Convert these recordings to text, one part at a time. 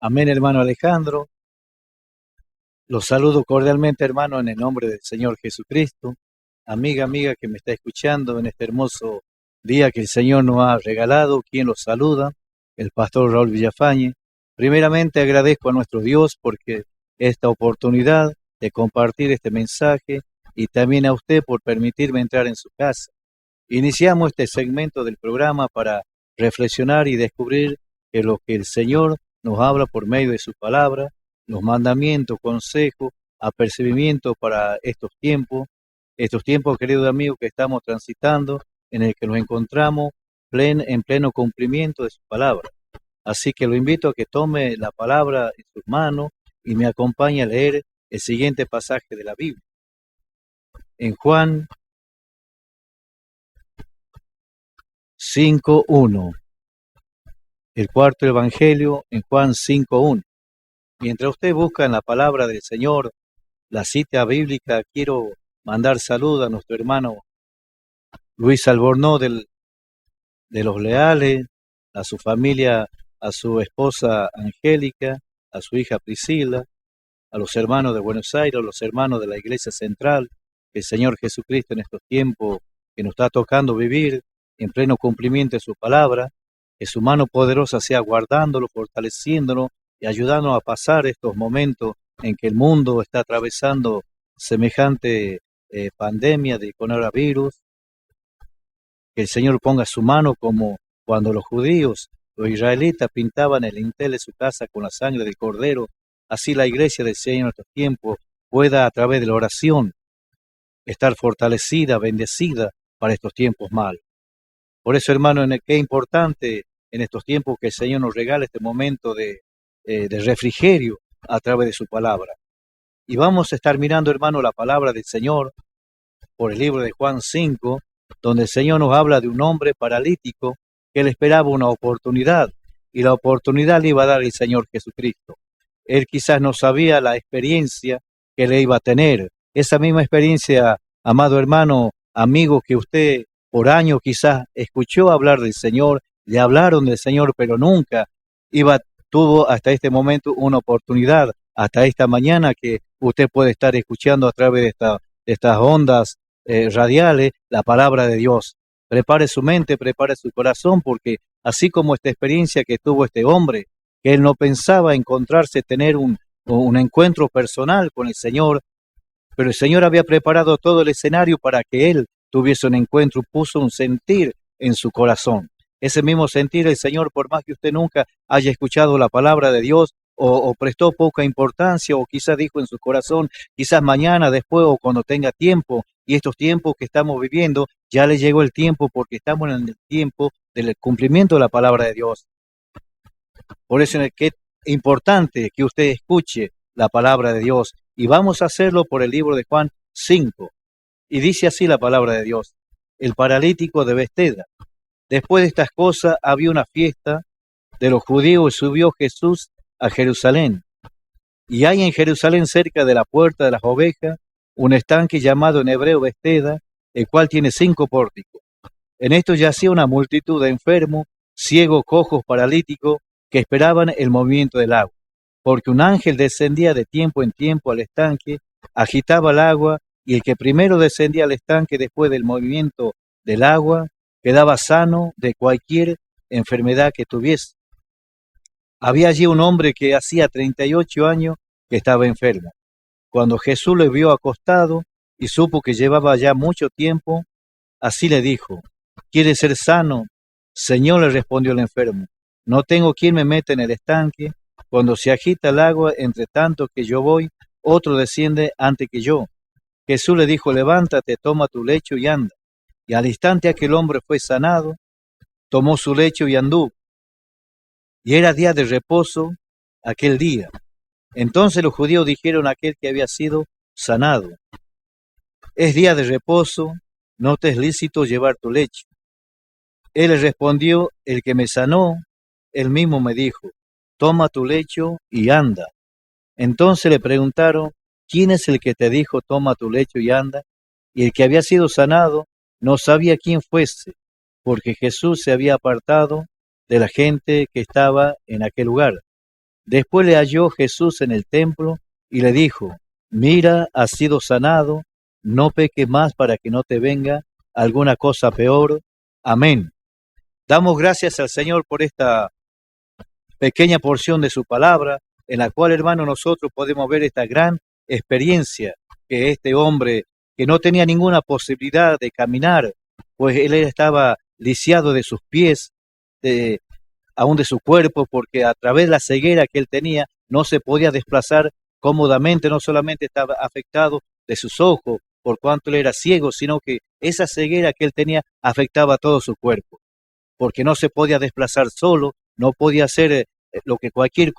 Amén, hermano Alejandro. Los saludo cordialmente, hermano, en el nombre del Señor Jesucristo. Amiga que me está escuchando en este hermoso día que el Señor nos ha regalado, quien los saluda, el pastor Raúl Villafañe. Primeramente agradezco a nuestro Dios porque esta oportunidad de compartir este mensaje y también a usted por permitirme entrar en su casa. Iniciamos este segmento del programa para reflexionar y descubrir que lo que el Señor nos habla por medio de su palabra, los mandamientos, consejos, apercibimientos para estos tiempos, queridos amigos, que estamos transitando, en el que nos encontramos en pleno cumplimiento de su palabra. Así que lo invito a que tome la palabra en sus manos y me acompañe a leer el siguiente pasaje de la Biblia. En Juan 5:1, el cuarto evangelio en Juan 5:1. Mientras usted busca en la palabra del Señor la cita bíblica, quiero mandar saludos a nuestro hermano Luis Albornoz de los Leales, a su familia, a su esposa Angélica, a su hija Priscila, a los hermanos de Buenos Aires, a los hermanos de la Iglesia Central, que el Señor Jesucristo en estos tiempos que nos está tocando vivir en pleno cumplimiento de su palabra, que su mano poderosa sea guardándolo, fortaleciéndolo y ayudándonos a pasar estos momentos en que el mundo está atravesando semejante pandemia de coronavirus. Que el Señor ponga su mano como cuando los judíos, los israelitas pintaban el dintel de su casa con la sangre del cordero, así la iglesia del Señor en estos tiempos pueda a través de la oración estar fortalecida, bendecida para estos tiempos malos. Por eso, hermano, qué importante en estos tiempos que el Señor nos regale este momento de refrigerio a través de su palabra. Y vamos a estar mirando, hermano, la palabra del Señor por el libro de Juan 5, donde el Señor nos habla de un hombre paralítico que él esperaba una oportunidad y la oportunidad le iba a dar el Señor Jesucristo. Él quizás no sabía la experiencia que le iba a tener. Esa misma experiencia, amado hermano, amigo, que usted por años quizás escuchó hablar del Señor, le hablaron del Señor, pero nunca tuvo hasta este momento una oportunidad, hasta esta mañana que usted puede estar escuchando a través de estas ondas radiales la palabra de Dios. Prepare su mente, prepare su corazón, porque así como esta experiencia que tuvo este hombre, que él no pensaba encontrarse, tener un encuentro personal con el Señor, pero el Señor había preparado todo el escenario para que él tuviese un encuentro, puso un sentir en su corazón. Ese mismo sentir el Señor, por más que usted nunca haya escuchado la palabra de Dios o prestó poca importancia o quizás dijo en su corazón, quizás mañana, después o cuando tenga tiempo, y estos tiempos que estamos viviendo, ya le llegó el tiempo porque estamos en el tiempo del cumplimiento de la palabra de Dios. Por eso es que es importante que usted escuche la palabra de Dios y vamos a hacerlo por el libro de Juan 5. Y dice así la palabra de Dios: el paralítico de Betesda. Después de estas cosas había una fiesta de los judíos y subió Jesús a Jerusalén. Y hay en Jerusalén, cerca de la puerta de las ovejas, un estanque llamado en hebreo Betesda, el cual tiene 5 pórticos. En esto yacía una multitud de enfermos, ciegos, cojos, paralíticos, que esperaban el movimiento del agua. Porque un ángel descendía de tiempo en tiempo al estanque, agitaba el agua, y el que primero descendía al estanque después del movimiento del agua, quedaba sano de cualquier enfermedad que tuviese. Había allí un hombre que hacía 38 años que estaba enfermo. Cuando Jesús le vio acostado y supo que llevaba ya mucho tiempo, así le dijo: ¿quieres ser sano? Señor, le respondió el enfermo, no tengo quien me meta en el estanque. Cuando se agita el agua, entre tanto que yo voy, otro desciende antes que yo. Jesús le dijo: levántate, toma tu lecho y anda. Y al instante aquel hombre fue sanado, tomó su lecho y anduvo. Y era día de reposo aquel día. Entonces los judíos dijeron a aquel que había sido sanado: es día de reposo, no te es lícito llevar tu lecho. Él le respondió: el que me sanó, él mismo me dijo, toma tu lecho y anda. Entonces le preguntaron: ¿quién es el que te dijo, toma tu lecho y anda? Y el que había sido sanado no sabía quién fuese, porque Jesús se había apartado de la gente que estaba en aquel lugar. Después le halló Jesús en el templo y le dijo, mira, has sido sanado, no peques más para que no te venga alguna cosa peor. Amén. Damos gracias al Señor por esta pequeña porción de su palabra, en la cual, hermano, nosotros podemos ver esta gran experiencia que este hombre, que no tenía ninguna posibilidad de caminar, pues él estaba lisiado de sus pies, aún de su cuerpo, porque a través de la ceguera que él tenía, no se podía desplazar cómodamente, no solamente estaba afectado de sus ojos, por cuanto él era ciego, sino que esa ceguera que él tenía afectaba a todo su cuerpo, porque no se podía desplazar solo, no podía hacer lo que cualquier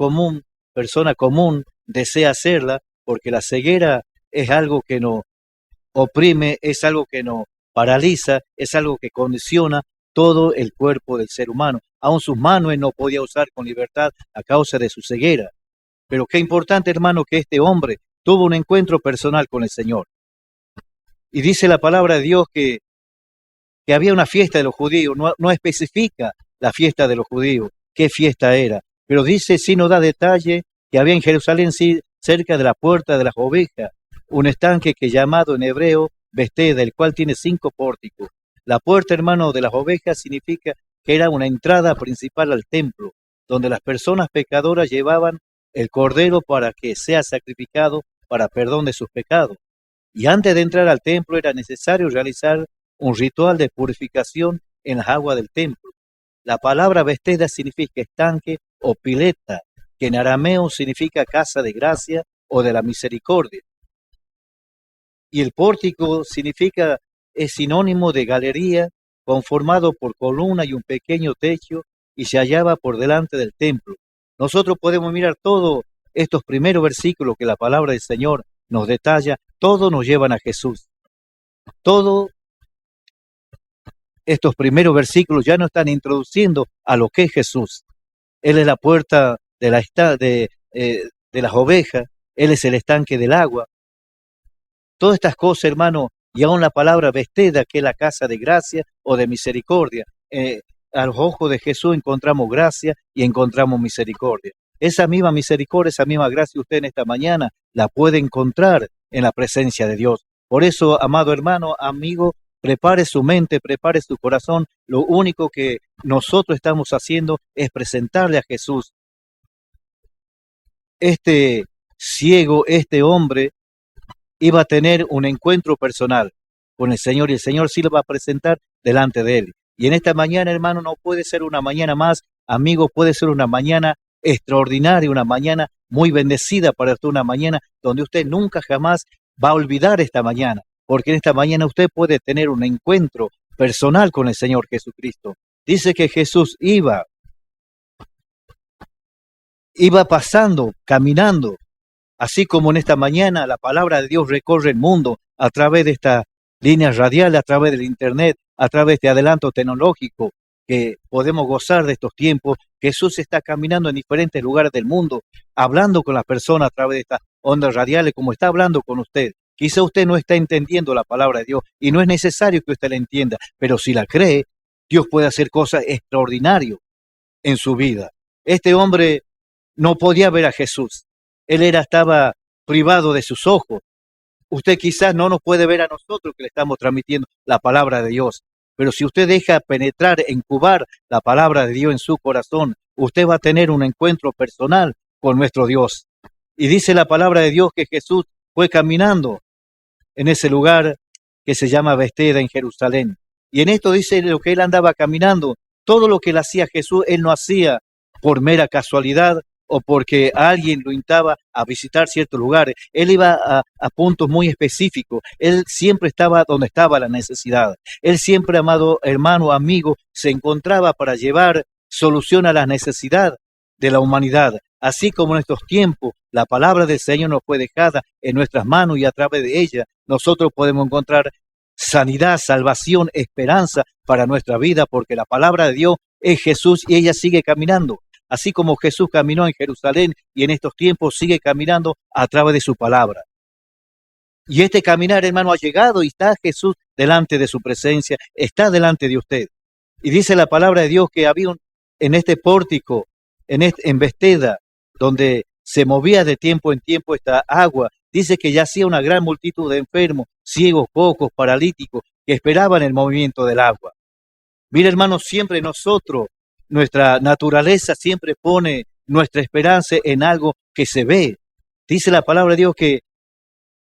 persona común desea hacerla, porque la ceguera es algo que nos oprime, es algo que nos paraliza, es algo que condiciona todo el cuerpo del ser humano. Aún sus manos él no podía usar con libertad a causa de su ceguera. Pero qué importante, hermano, que este hombre tuvo un encuentro personal con el Señor. Y dice la palabra de Dios que había una fiesta de los judíos, no especifica la fiesta de los judíos, qué fiesta era, pero dice, sí nos da detalle, que había en Jerusalén, sí, cerca de la puerta de las ovejas, un estanque que llamado en hebreo Betesda, el cual tiene 5 pórticos. La puerta, hermano, de las ovejas significa que era una entrada principal al templo, donde las personas pecadoras llevaban el cordero para que sea sacrificado para perdón de sus pecados. Y antes de entrar al templo era necesario realizar un ritual de purificación en las aguas del templo. La palabra Betesda significa estanque o pileta, que en arameo significa casa de gracia o de la misericordia. Y el pórtico es sinónimo de galería, conformado por columna y un pequeño techo, y se hallaba por delante del templo. Nosotros podemos mirar todos estos primeros versículos que la palabra del Señor nos detalla, todos nos llevan a Jesús. Todos estos primeros versículos ya nos están introduciendo a lo que es Jesús. Él es la puerta de las ovejas, Él es el estanque del agua. Todas estas cosas, hermano, y aún la palabra Betesda, que es la casa de gracia o de misericordia. A los ojos de Jesús encontramos gracia y encontramos misericordia. Esa misma misericordia, esa misma gracia, usted en esta mañana la puede encontrar en la presencia de Dios. Por eso, amado hermano, amigo, prepare su mente, prepare su corazón. Lo único que nosotros estamos haciendo es presentarle a Jesús. Este ciego, este hombre, iba a tener un encuentro personal con el Señor y el Señor sí lo va a presentar delante de él. Y en esta mañana, hermano, no puede ser una mañana más, amigo, puede ser una mañana extraordinaria, una mañana muy bendecida para usted, una mañana donde usted nunca jamás va a olvidar esta mañana, porque en esta mañana usted puede tener un encuentro personal con el Señor Jesucristo. Dice que Jesús iba pasando, caminando, así como en esta mañana la palabra de Dios recorre el mundo a través de estas líneas radiales, a través del internet, a través de este adelanto tecnológico que podemos gozar de estos tiempos. Jesús está caminando en diferentes lugares del mundo, hablando con las personas a través de estas ondas radiales, como está hablando con usted. Quizá usted no está entendiendo la palabra de Dios y no es necesario que usted la entienda, pero si la cree, Dios puede hacer cosas extraordinarias en su vida. Este hombre no podía ver a Jesús. Él estaba privado de sus ojos. Usted quizás no nos puede ver a nosotros que le estamos transmitiendo la palabra de Dios, pero si usted deja penetrar, incubar la palabra de Dios en su corazón, usted va a tener un encuentro personal con nuestro Dios. Y dice la palabra de Dios que Jesús fue caminando en ese lugar que se llama Betesda en Jerusalén. Y en esto dice lo que él andaba caminando. Todo lo que él hacía Jesús, él no hacía por mera casualidad o porque alguien lo invitaba a visitar ciertos lugares. Él iba a puntos muy específicos. Él siempre estaba donde estaba la necesidad. Él siempre, amado hermano, amigo, se encontraba para llevar solución a la necesidad de la humanidad. Así como en estos tiempos la palabra del Señor nos fue dejada en nuestras manos y a través de ella nosotros podemos encontrar sanidad, salvación, esperanza para nuestra vida, porque la palabra de Dios es Jesús y ella sigue caminando. Así como Jesús caminó en Jerusalén y en estos tiempos sigue caminando a través de su palabra. Y este caminar, hermano, ha llegado y está Jesús delante de su presencia, está delante de usted. Y dice la palabra de Dios que había en este pórtico, en Betesda, donde se movía de tiempo en tiempo esta agua. Dice que yacía una gran multitud de enfermos, ciegos, cojos, paralíticos, que esperaban el movimiento del agua. Mira, hermanos, siempre nosotros, nuestra naturaleza siempre pone nuestra esperanza en algo que se ve. Dice la palabra de Dios que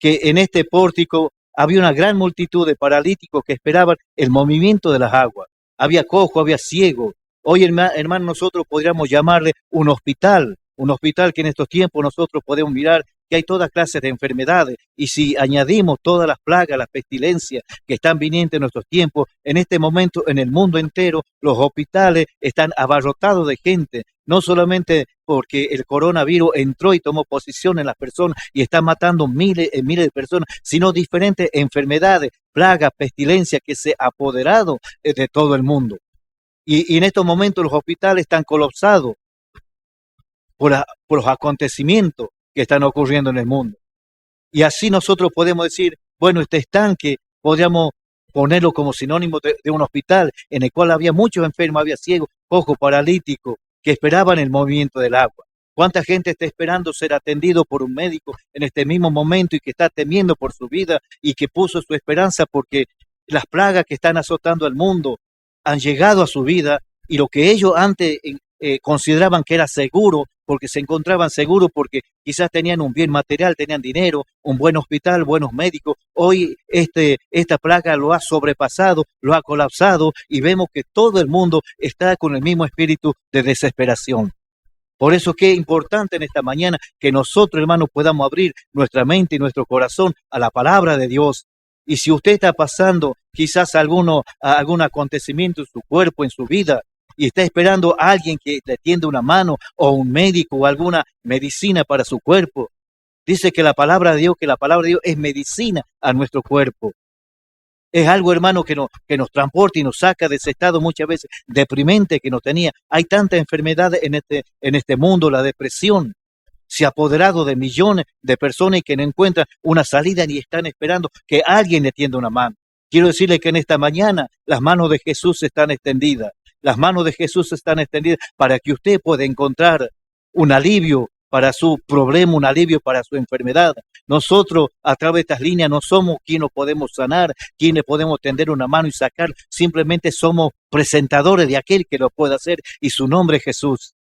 en este pórtico había una gran multitud de paralíticos que esperaban el movimiento de las aguas. Había cojo, había ciego. Hoy, hermano, nosotros podríamos llamarle un hospital que en estos tiempos nosotros podemos mirar que hay todas clases de enfermedades, y si añadimos todas las plagas, las pestilencias que están viniendo en nuestros tiempos, en este momento en el mundo entero, los hospitales están abarrotados de gente, no solamente porque el coronavirus entró y tomó posición en las personas y está matando miles y miles de personas, sino diferentes enfermedades, plagas, pestilencias que se han apoderado de todo el mundo. Y en estos momentos los hospitales están colapsados por los acontecimientos que están ocurriendo en el mundo. Y así nosotros podemos decir, bueno, este estanque podríamos ponerlo como sinónimo de un hospital en el cual había muchos enfermos, había ciegos, cojos, paralíticos, que esperaban el movimiento del agua. ¿Cuánta gente está esperando ser atendido por un médico en este mismo momento y que está temiendo por su vida y que puso su esperanza porque las plagas que están azotando al mundo han llegado a su vida, y lo que ellos antes consideraban que era seguro, porque se encontraban seguros, porque quizás tenían un bien material, tenían dinero, un buen hospital, buenos médicos, hoy esta plaga lo ha sobrepasado, lo ha colapsado, y vemos que todo el mundo está con el mismo espíritu de desesperación. Por eso que es importante en esta mañana que nosotros, hermanos, podamos abrir nuestra mente y nuestro corazón a la palabra de Dios. Y si usted está pasando quizás algún acontecimiento en su cuerpo, en su vida, y está esperando a alguien que le tienda una mano, o un médico, o alguna medicina para su cuerpo, dice que la palabra de Dios es medicina a nuestro cuerpo. Es algo, hermano, que nos transporta y nos saca de ese estado muchas veces deprimente que nos tenía. Hay tantas enfermedades en este mundo, la depresión se ha apoderado de millones de personas que no encuentran una salida ni están esperando que alguien le tienda una mano. Quiero decirle que en esta mañana las manos de Jesús están extendidas. Las manos de Jesús están extendidas para que usted pueda encontrar un alivio para su problema, un alivio para su enfermedad. Nosotros, a través de estas líneas, no somos quienes podemos sanar, quienes podemos tender una mano y sacar, simplemente somos presentadores de aquel que lo puede hacer, y su nombre es Jesús.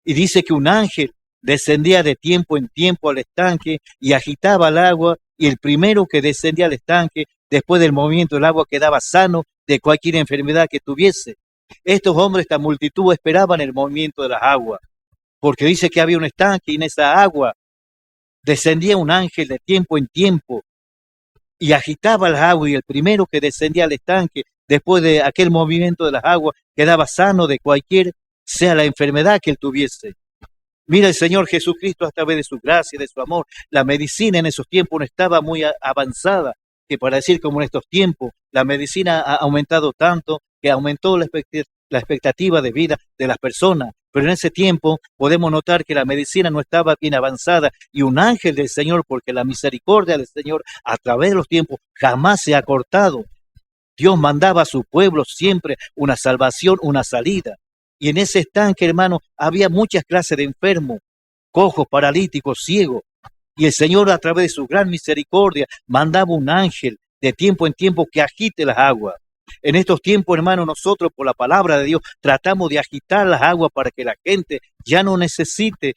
Y dice que un ángel descendía de tiempo en tiempo al estanque y agitaba el agua, y el primero que descendía al estanque, después del movimiento del agua, quedaba sano de cualquier enfermedad que tuviese. Estos hombres, esta multitud, esperaban el movimiento de las aguas, porque dice que había un estanque y en esa agua descendía un ángel de tiempo en tiempo y agitaba las aguas, y el primero que descendía al estanque, después de aquel movimiento de las aguas, quedaba sano de cualquier sea la enfermedad que él tuviese. Mira, el Señor Jesucristo, a través de su gracia y de su amor, la medicina en esos tiempos no estaba muy avanzada, que para decir como en estos tiempos, la medicina ha aumentado tanto que aumentó la expectativa de vida de las personas. Pero en ese tiempo podemos notar que la medicina no estaba bien avanzada, y un ángel del Señor, porque la misericordia del Señor a través de los tiempos jamás se ha cortado. Dios mandaba a su pueblo siempre una salvación, una salida. Y en ese estanque, hermano, había muchas clases de enfermos, cojos, paralíticos, ciegos. Y el Señor, a través de su gran misericordia, mandaba un ángel de tiempo en tiempo que agite las aguas. En estos tiempos, hermano, nosotros por la palabra de Dios tratamos de agitar las aguas para que la gente ya no necesite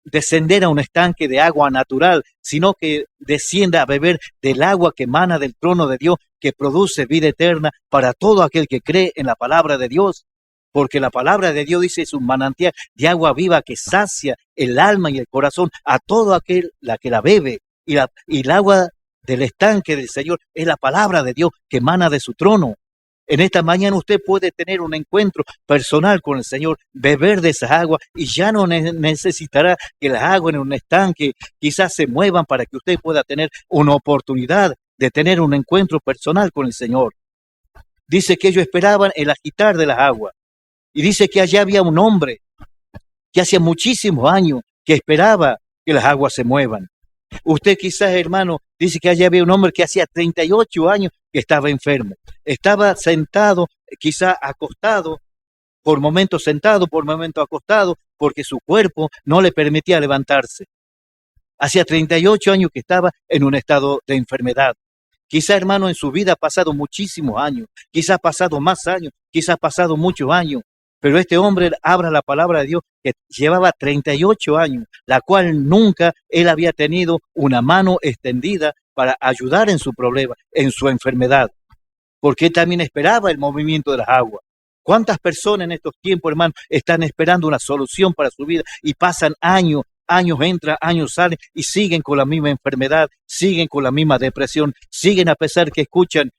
descender a un estanque de agua natural, sino que descienda a beber del agua que emana del trono de Dios, que produce vida eterna para todo aquel que cree en la palabra de Dios. Porque la palabra de Dios dice, es un manantial de agua viva que sacia el alma y el corazón a todo aquel que la bebe. Y el agua del estanque del Señor es la palabra de Dios que emana de su trono. En esta mañana usted puede tener un encuentro personal con el Señor, beber de esas aguas, y ya no necesitará que las aguas en un estanque quizás se muevan para que usted pueda tener una oportunidad de tener un encuentro personal con el Señor. Dice que ellos esperaban el agitar de las aguas. Y dice que allá había un hombre que hacía muchísimos años que esperaba que las aguas se muevan. Usted quizás, hermano, dice que allá había un hombre que hacía 38 años que estaba enfermo. Estaba sentado, quizás acostado, por momentos sentado, por momentos acostado, porque su cuerpo no le permitía levantarse. Hacía 38 años que estaba en un estado de enfermedad. Quizá, hermano, en su vida ha pasado muchísimos años, quizá ha pasado más años, quizá ha pasado muchos años, pero este hombre habla la palabra de Dios que llevaba 38 años, la cual nunca él había tenido una mano extendida para ayudar en su problema, en su enfermedad, porque él también esperaba el movimiento de las aguas. ¿Cuántas personas en estos tiempos, hermano, están esperando una solución para su vida y pasan años? Años entran, años salen y siguen con la misma enfermedad, siguen con la misma depresión, siguen a pesar que escuchan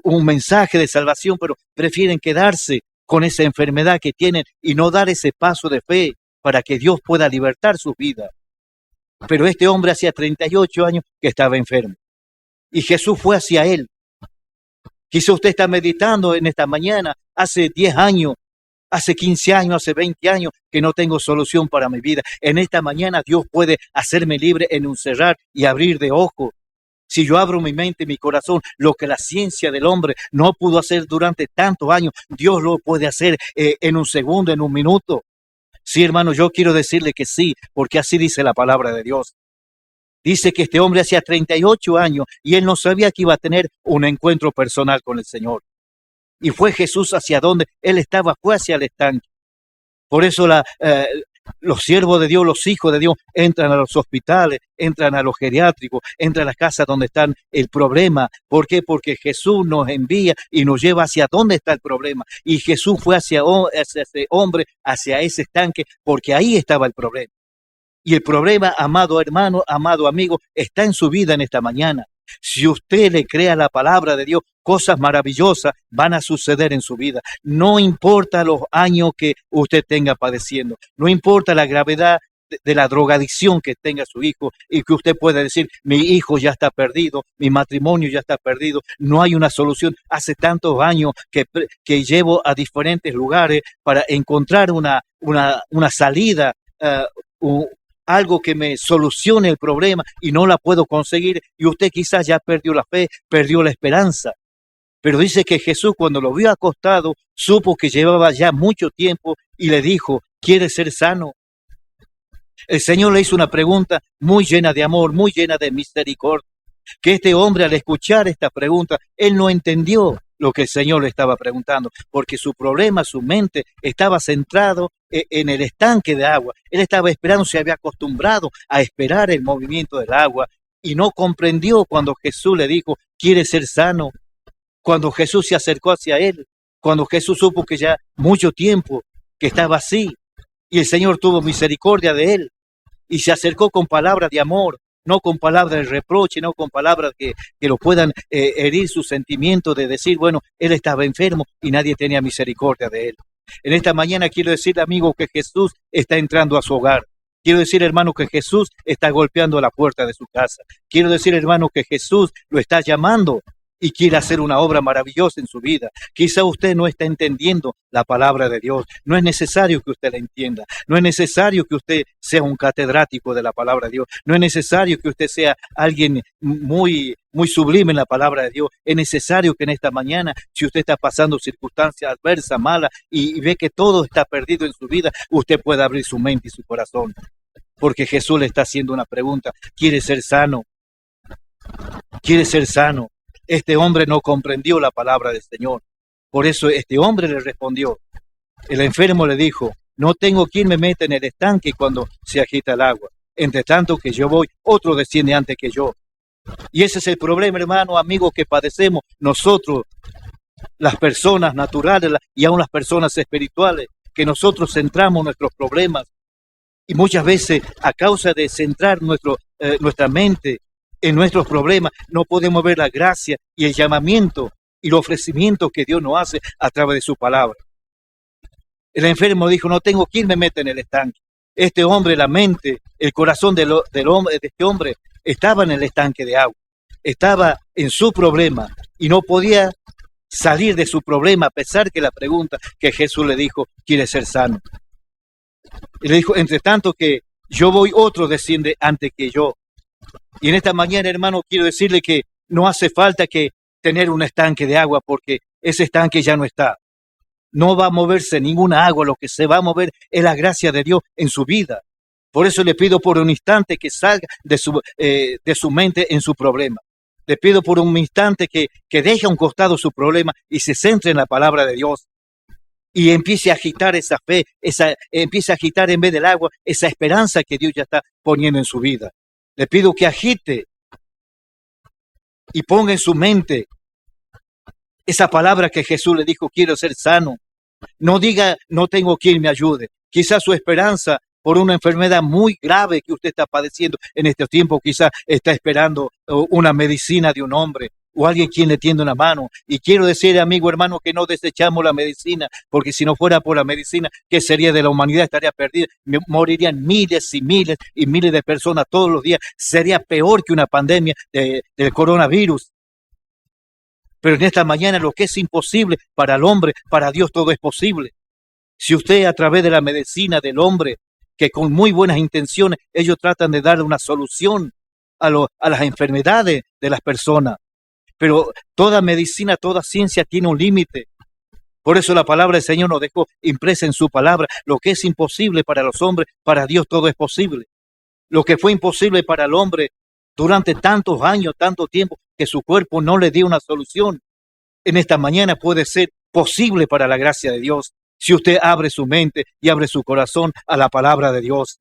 un mensaje de salvación, pero prefieren quedarse con esa enfermedad que tienen y no dar ese paso de fe para que Dios pueda libertar su vida. Pero este hombre hacía 38 años que estaba enfermo y Jesús fue hacia él. Quizá usted está meditando en esta mañana, hace 10 años, hace 15 años, hace 20 años que no tengo solución para mi vida. En esta mañana Dios puede hacerme libre en un cerrar y abrir de ojos. Si yo abro mi mente y mi corazón, lo que la ciencia del hombre no pudo hacer durante tantos años, Dios lo puede hacer en un segundo, en un minuto. Sí, hermano, yo quiero decirle que sí, porque así dice la palabra de Dios. Dice que este hombre hacía 38 años y él no sabía que iba a tener un encuentro personal con el Señor. Y fue Jesús hacia donde él estaba, fue hacia el estanque. Por eso los siervos de Dios, los hijos de Dios, entran a los hospitales, entran a los geriátricos, entran a las casas donde está el problema. ¿Por qué? Porque Jesús nos envía y nos lleva hacia dónde está el problema. Y Jesús fue hacia ese hombre, hacia ese estanque, porque ahí estaba el problema. Y el problema, amado hermano, amado amigo, está en su vida en esta mañana. Si usted le cree a la palabra de Dios, cosas maravillosas van a suceder en su vida. No importa los años que usted tenga padeciendo, no importa la gravedad de la drogadicción que tenga su hijo y que usted pueda decir, mi hijo ya está perdido, mi matrimonio ya está perdido, no hay una solución. Hace tantos años que llevo a diferentes lugares para encontrar una salida, algo que me solucione el problema y no la puedo conseguir y usted quizás ya perdió la fe, perdió la esperanza. Pero dice que Jesús cuando lo vio acostado, supo que llevaba ya mucho tiempo y le dijo, ¿quieres ser sano? El Señor le hizo una pregunta muy llena de amor, muy llena de misericordia, que este hombre al escuchar esta pregunta, él no entendió lo que el Señor le estaba preguntando, porque su problema, su mente estaba centrado en el estanque de agua. Él estaba esperando, se había acostumbrado a esperar el movimiento del agua y no comprendió cuando Jesús le dijo, ¿quieres ser sano? Cuando Jesús se acercó hacia él, cuando Jesús supo que ya mucho tiempo que estaba así y el Señor tuvo misericordia de él y se acercó con palabras de amor, no con palabras de reproche, no con palabras que lo puedan herir su sentimiento de decir, bueno, él estaba enfermo y nadie tenía misericordia de él. En esta mañana quiero decirle, amigo, que Jesús está entrando a su hogar. Quiero decir, hermano, que Jesús está golpeando la puerta de su casa. Quiero decir, hermano, que Jesús lo está llamando y quiere hacer una obra maravillosa en su vida. Quizá usted no está entendiendo la palabra de Dios. No es necesario que usted la entienda. No es necesario que usted sea un catedrático de la palabra de Dios. No es necesario que usted sea alguien muy sublime en la palabra de Dios. Es necesario que en esta mañana, si usted está pasando circunstancias adversas, malas, y ve que todo está perdido en su vida, usted pueda abrir su mente y su corazón. Porque Jesús le está haciendo una pregunta. ¿Quiere ser sano? ¿Quiere ser sano? Este hombre no comprendió la palabra del Señor. Por eso este hombre le respondió. El enfermo le dijo, no tengo quien me meta en el estanque cuando se agita el agua. Entre tanto que yo voy, otro desciende antes que yo. Y ese es el problema, hermano, amigo, que padecemos nosotros, las personas naturales y aún las personas espirituales, que nosotros centramos nuestros problemas. Y muchas veces, a causa de centrar nuestra mente en nuestros problemas, no podemos ver la gracia y el llamamiento y el ofrecimiento que Dios nos hace a través de su palabra. El enfermo dijo, no tengo quien me meta en el estanque. Este hombre, la mente, el corazón de este hombre estaba en el estanque de agua. Estaba en su problema y no podía salir de su problema a pesar que la pregunta que Jesús le dijo, ¿quiere ser sano? Y le dijo, entre tanto que yo voy, otro desciende antes que yo. Y en esta mañana, hermano, quiero decirle que no hace falta que tener un estanque de agua porque ese estanque ya no está. No va a moverse ninguna agua, lo que se va a mover es la gracia de Dios en su vida. Por eso le pido por un instante que salga de su mente en su problema. Le pido por un instante que deje a un costado su problema y se centre en la palabra de Dios. Y empiece a agitar esa fe, empiece a agitar en vez del agua esa esperanza que Dios ya está poniendo en su vida. Le pido que agite y ponga en su mente esa palabra que Jesús le dijo: quiero ser sano. No diga: no tengo quien me ayude. Quizás su esperanza por una enfermedad muy grave que usted está padeciendo en este tiempo, quizás está esperando una medicina de un hombre o alguien quien le tienda una mano. Y quiero decir, amigo, hermano, que no desechamos la medicina, porque si no fuera por la medicina, ¿qué sería de la humanidad? Estaría perdida. Morirían miles y miles y miles de personas todos los días. Sería peor que una pandemia del coronavirus. Pero en esta mañana, lo que es imposible para el hombre, para Dios todo es posible. Si usted, a través de la medicina del hombre, que con muy buenas intenciones ellos tratan de darle una solución a las enfermedades de las personas, pero toda medicina, toda ciencia tiene un límite. Por eso la palabra del Señor nos dejó impresa en su palabra: lo que es imposible para los hombres, para Dios todo es posible. Lo que fue imposible para el hombre durante tantos años, tanto tiempo, que su cuerpo no le dio una solución, en esta mañana puede ser posible para la gracia de Dios. Si usted abre su mente y abre su corazón a la palabra de Dios,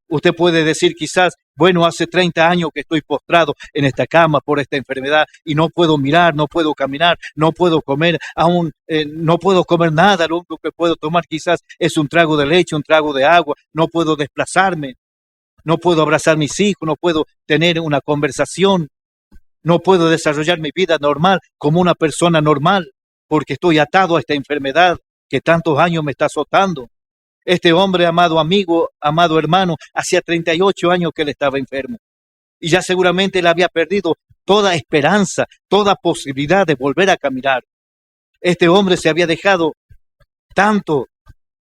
usted puede decir quizás: bueno, hace 30 años que estoy postrado en esta cama por esta enfermedad y no puedo mirar, no puedo caminar, no puedo comer, aún no puedo comer nada. Lo único que puedo tomar quizás es un trago de leche, un trago de agua. No puedo desplazarme, no puedo abrazar a mis hijos, no puedo tener una conversación, no puedo desarrollar mi vida normal como una persona normal, porque estoy atado a esta enfermedad que tantos años me está azotando. Este hombre, amado amigo, amado hermano, hacía 38 años que él estaba enfermo. Y ya seguramente él había perdido toda esperanza, toda posibilidad de volver a caminar. Este hombre se había dejado tanto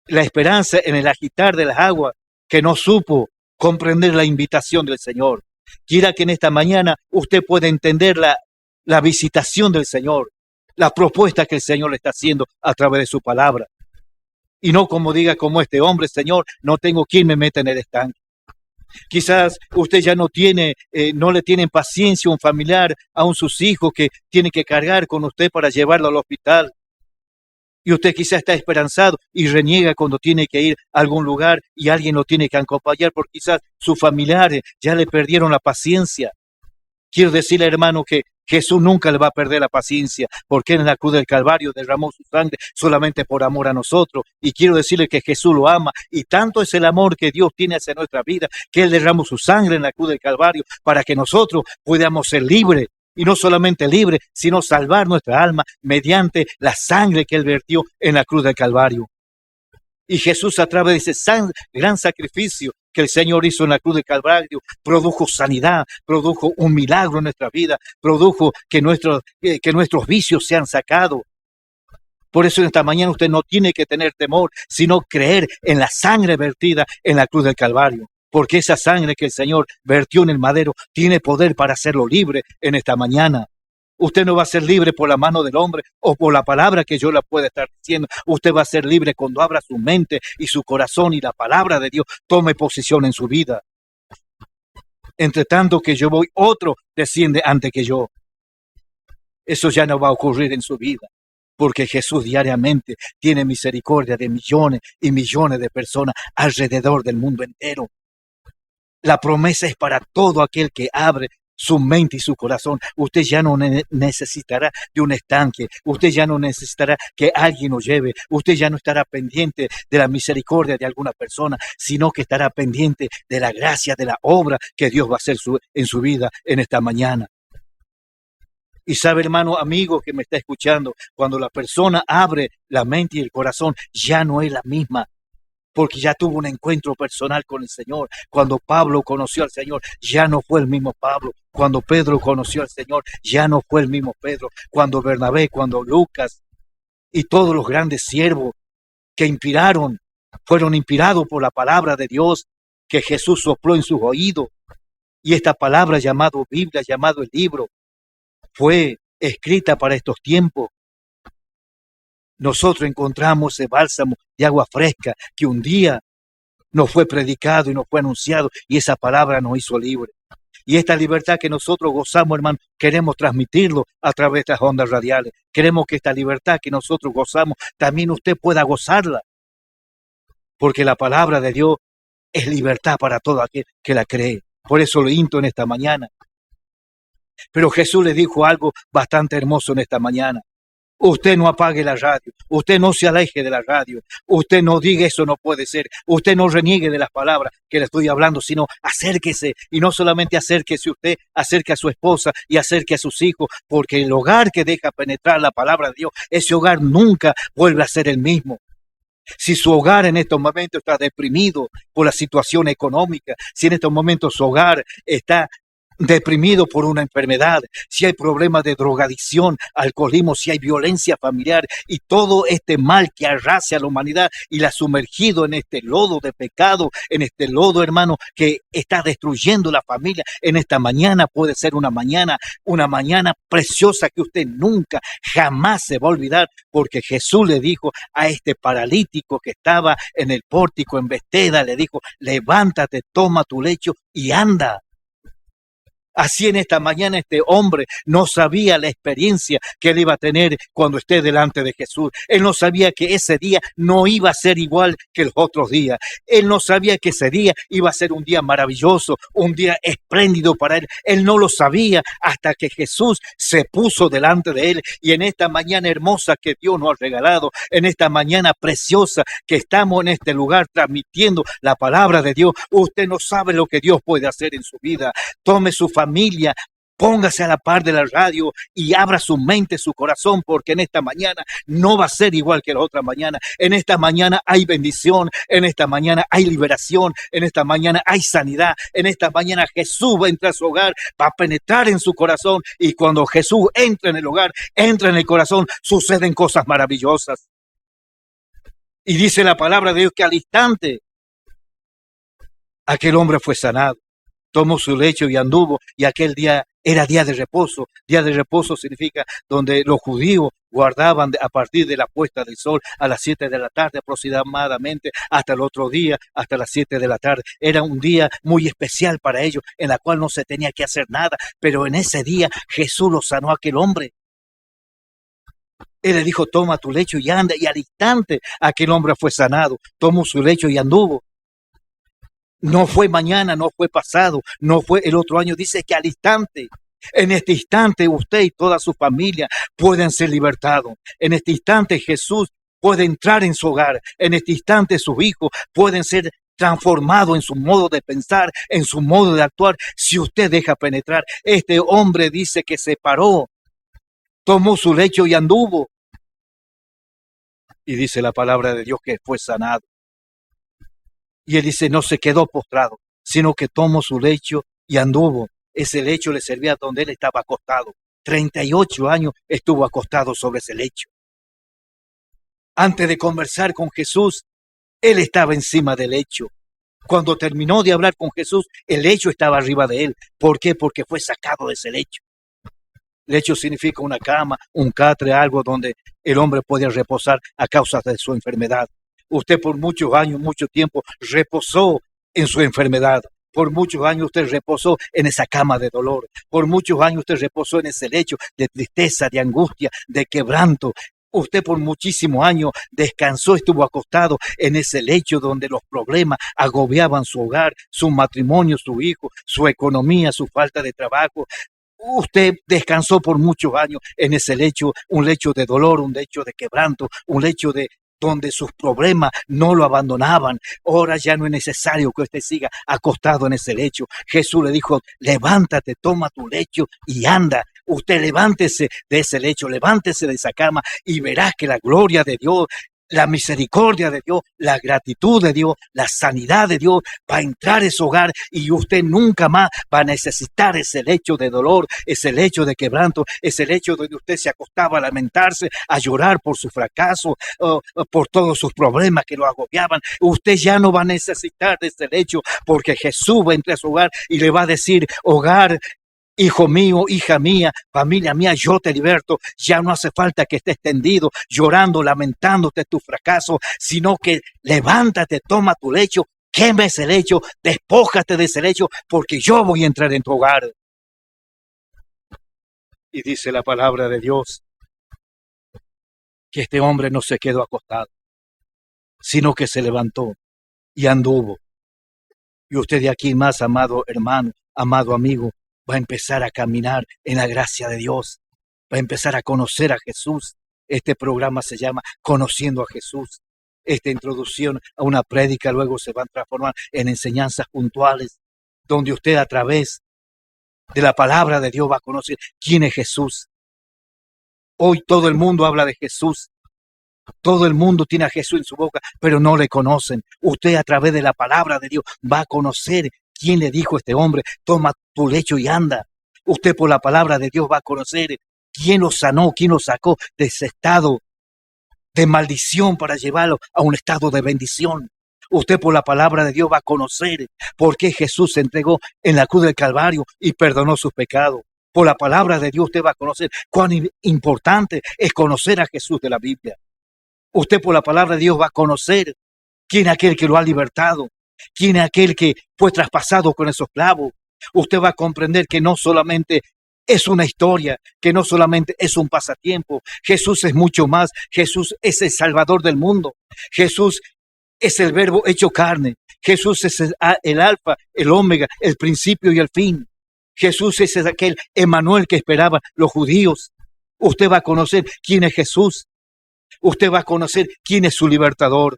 la esperanza en el agitar de las aguas que no supo comprender la invitación del Señor. Quiera que en esta mañana usted pueda entender la visitación del Señor, la propuesta que el Señor le está haciendo a través de su palabra. Y no como diga como este hombre: Señor, no tengo quien me meta en el estanque. Quizás usted ya no le tienen paciencia un familiar, aún sus hijos que tienen que cargar con usted para llevarlo al hospital. Y usted quizás está esperanzado y reniega cuando tiene que ir a algún lugar y alguien lo tiene que acompañar, porque quizás sus familiares ya le perdieron la paciencia. Quiero decirle, hermano, que Jesús nunca le va a perder la paciencia, porque en la cruz del Calvario derramó su sangre solamente por amor a nosotros. Y quiero decirle que Jesús lo ama, y tanto es el amor que Dios tiene hacia nuestra vida, que Él derramó su sangre en la cruz del Calvario para que nosotros podamos ser libres. Y no solamente libres, sino salvar nuestra alma mediante la sangre que Él vertió en la cruz del Calvario. Y Jesús, a través de ese gran sacrificio que el Señor hizo en la cruz del Calvario, produjo sanidad, produjo un milagro en nuestra vida, produjo que nuestros vicios sean sacados. Por eso en esta mañana usted no tiene que tener temor, sino creer en la sangre vertida en la cruz del Calvario. Porque esa sangre que el Señor vertió en el madero tiene poder para hacerlo libre en esta mañana. Usted no va a ser libre por la mano del hombre o por la palabra que yo le pueda estar diciendo. Usted va a ser libre cuando abra su mente y su corazón y la palabra de Dios tome posición en su vida. Entre tanto que yo voy, otro desciende antes que yo. Eso ya no va a ocurrir en su vida, porque Jesús diariamente tiene misericordia de millones y millones de personas alrededor del mundo entero. La promesa es para todo aquel que abre su mente y su corazón. Usted ya no necesitará de un estanque. Usted ya no necesitará que alguien lo lleve. Usted ya no estará pendiente de la misericordia de alguna persona, sino que estará pendiente de la gracia, de la obra que Dios va a hacer en su vida en esta mañana. Y sabe, hermano, amigo que me está escuchando, cuando la persona abre la mente y el corazón, ya no es la misma, porque ya tuvo un encuentro personal con el Señor. Cuando Pablo conoció al Señor, ya no fue el mismo Pablo. Cuando Pedro conoció al Señor, ya no fue el mismo Pedro. Cuando Bernabé, cuando Lucas y todos los grandes siervos que fueron inspirados por la palabra de Dios que Jesús sopló en sus oídos. Y esta palabra llamado Biblia, llamado el libro, fue escrita para estos tiempos. nosotros encontramos ese bálsamo de agua fresca que un día nos fue predicado y nos fue anunciado y esa palabra nos hizo libre. Y esta libertad que nosotros gozamos, hermano, queremos transmitirlo a través de estas ondas radiales. Queremos que esta libertad que nosotros gozamos, también usted pueda gozarla. Porque la palabra de Dios es libertad para todo aquel que la cree. Por eso lo insto en esta mañana. Pero Jesús le dijo algo bastante hermoso en esta mañana. Usted no apague la radio, usted no se aleje de la radio, usted no diga eso no puede ser, usted no reniegue de las palabras que le estoy hablando, sino acérquese, y no solamente acérquese usted, acerque a su esposa y acerque a sus hijos, porque el hogar que deja penetrar la palabra de Dios, ese hogar nunca vuelve a ser el mismo. Si su hogar en estos momentos está deprimido por la situación económica, si en estos momentos su hogar está deprimido por una enfermedad, si hay problemas de drogadicción, alcoholismo, si hay violencia familiar y todo este mal que arrasa a la humanidad y la ha sumergido en este lodo de pecado, en este lodo, hermano, que está destruyendo la familia, en esta mañana puede ser una mañana preciosa que usted nunca, jamás se va a olvidar, porque Jesús le dijo a este paralítico que estaba en el pórtico en Betesda, le dijo, levántate, toma tu lecho y anda. Así en esta mañana este hombre no sabía la experiencia que él iba a tener cuando esté delante de Jesús. Él no sabía que ese día no iba a ser igual que los otros días. Él no sabía que ese día iba a ser un día maravilloso, un día espléndido para él. Él no lo sabía hasta que Jesús se puso delante de él. Y en esta mañana hermosa que Dios nos ha regalado, en esta mañana preciosa que estamos en este lugar transmitiendo la palabra de Dios, usted no sabe lo que Dios puede hacer en su vida. Tome su familia, póngase a la par de la radio y abra su mente, su corazón, porque en esta mañana no va a ser igual que la otra mañana. En esta mañana hay bendición, en esta mañana hay liberación, en esta mañana hay sanidad, en esta mañana Jesús va a entrar a su hogar, va a penetrar en su corazón, y cuando Jesús entra en el hogar, entra en el corazón, suceden cosas maravillosas. Y dice la palabra de Dios que al instante aquel hombre fue sanado. Tomó su lecho y anduvo, y aquel día era día de reposo. Día de reposo significa donde los judíos guardaban a partir de la puesta del sol a las 7 de la tarde aproximadamente hasta el otro día, hasta las 7 de la tarde. Era un día muy especial para ellos, en la cual no se tenía que hacer nada, pero en ese día Jesús lo sanó a aquel hombre. Él le dijo, toma tu lecho y anda, y al instante aquel hombre fue sanado, tomó su lecho y anduvo. No fue mañana, no fue pasado, no fue el otro año, dice que al instante. En este instante usted y toda su familia pueden ser libertados. En este instante Jesús puede entrar en su hogar. En este instante sus hijos pueden ser transformados en su modo de pensar, en su modo de actuar, si usted deja penetrar. Este hombre dice que se paró, tomó su lecho y anduvo. Y dice la palabra de Dios que fue sanado. Y él dice, no se quedó postrado, sino que tomó su lecho y anduvo. Ese lecho le servía donde él estaba acostado. 38 años estuvo acostado sobre ese lecho. Antes de conversar con Jesús, él estaba encima del lecho. Cuando terminó de hablar con Jesús, el lecho estaba arriba de él. ¿Por qué? Porque fue sacado de ese lecho. Lecho significa una cama, un catre, algo donde el hombre podía reposar a causa de su enfermedad. Usted por muchos años, mucho tiempo, reposó en su enfermedad. Por muchos años usted reposó en esa cama de dolor. Por muchos años usted reposó en ese lecho de tristeza, de angustia, de quebranto. Usted por muchísimos años descansó, estuvo acostado en ese lecho donde los problemas agobiaban su hogar, su matrimonio, su hijo, su economía, su falta de trabajo. Usted descansó por muchos años en ese lecho, un lecho de dolor, un lecho de quebranto, un lecho de donde sus problemas no lo abandonaban. Ahora ya no es necesario que usted siga acostado en ese lecho. Jesús le dijo, levántate, toma tu lecho y anda. Usted levántese de ese lecho, levántese de esa cama y verás que la gloria de Dios, la misericordia de Dios, la gratitud de Dios, la sanidad de Dios va a entrar a ese hogar y usted nunca más va a necesitar ese lecho de dolor, ese lecho de quebranto, ese lecho donde usted se acostaba a lamentarse, a llorar por su fracaso, por todos sus problemas que lo agobiaban. Usted ya no va a necesitar de ese lecho porque Jesús va a entrar a su hogar y le va a decir, hogar, Hijo mío, hija mía, familia mía, yo te liberto. Ya no hace falta que estés tendido, llorando, lamentándote tu fracaso, sino que levántate, toma tu lecho, quema ese lecho, despójate de ese lecho, porque yo voy a entrar en tu hogar. Y dice la palabra de Dios que este hombre no se quedó acostado, sino que se levantó y anduvo. Y usted de aquí más, amado hermano, amado amigo, va a empezar a caminar en la gracia de Dios, va a empezar a conocer a Jesús. Este programa se llama Conociendo a Jesús. Esta introducción a una prédica luego se va a transformar en enseñanzas puntuales, donde usted a través de la palabra de Dios va a conocer quién es Jesús. Hoy todo el mundo habla de Jesús. Todo el mundo tiene a Jesús en su boca, pero no le conocen. Usted a través de la palabra de Dios va a conocer quién le dijo a este hombre, toma tu lecho y anda. Usted por la palabra de Dios va a conocer quién lo sanó, quién lo sacó de ese estado de maldición para llevarlo a un estado de bendición. Usted por la palabra de Dios va a conocer por qué Jesús se entregó en la cruz del Calvario y perdonó sus pecados. Por la palabra de Dios usted va a conocer cuán importante es conocer a Jesús de la Biblia. Usted por la palabra de Dios va a conocer quién es aquel que lo ha libertado, quién es aquel que fue traspasado con esos clavos. Usted va a comprender que no solamente es una historia, que no solamente es un pasatiempo. Jesús es mucho más. Jesús es el Salvador del mundo. Jesús es el Verbo hecho carne. Jesús es el Alfa, el Omega, el principio y el fin. Jesús es aquel Emmanuel que esperaban los judíos. Usted va a conocer quién es Jesús. Usted va a conocer quién es su libertador.